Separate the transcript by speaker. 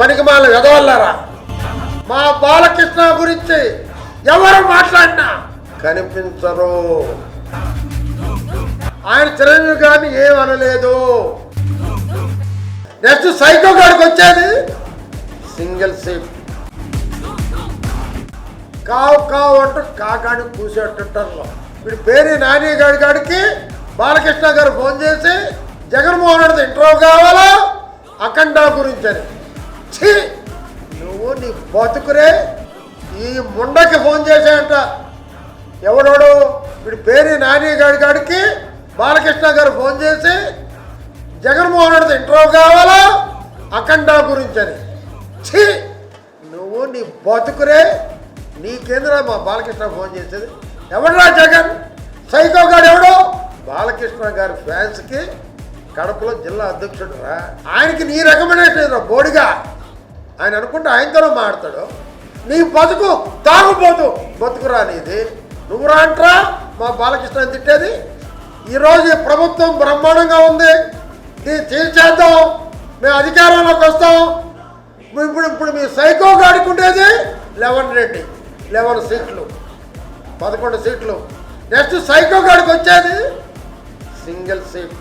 Speaker 1: పనికిమాల ఎదవల్లారా, మా బాలకృష్ణ గురించి ఎవరు మాట్లాడినా కనిపించరు. ఆయన చిరంజీవి గారిని ఏమనలేదు. నెక్స్ట్ సైకో గారికి వచ్చేది సింగిల్ సీట్. కావు కావు అంటూ కాకాని కూసేటుంటారు. వీడి పేరు నాని గాడికి బాలకృష్ణ గారు ఫోన్ చేసి జగన్మోహన్ రెడ్డి ఇంటర్వ్యూ కావాలా అఖండ గురించి అని. ఛీ, నువ్వు నీ బతుకురే. ఈ ముండకి ఫోన్ చేశాయంట. ఎవడోడు వీడి పేరు నాని గాడికి బాలకృష్ణ గారు ఫోన్ చేసి జగన్మోహన్ రెడ్డి ఇంటర్వ్యూ కావాలా అఖండ గురించి అని. ఛీ, నువ్వు నీ బతుకురే. నీకేంద్రా మా బాలకృష్ణ ఫోన్ చేసేది? ఎవడరా జగన్? సైకో గారు ఎవడో? బాలకృష్ణ గారి ఫ్యాన్స్కి కడపలో జిల్లా అధ్యక్షుడు రా. ఆయనకి నీ రికమెండేషన్ రా బోడిగా. ఆయన అనుకుంటే ఆయనతోనే మాడతాడు. నీ బతుకు తాగుపోతూ బతుకురా నీది. నువ్వు రాంట్రా మా బాలకృష్ణ తిట్టేది. ఈరోజు ఈ ప్రభుత్వం బ్రహ్మాండంగా ఉంది, దీన్ని తీర్చేద్దాం, మేము అధికారంలోకి వస్తాం. ఇప్పుడు మీ సైకో గాడికి ఉండేది 11 సీట్లు, 11 సీట్లు. నెక్స్ట్ సైకో గాడికి వచ్చేది సింగిల్ సీట్.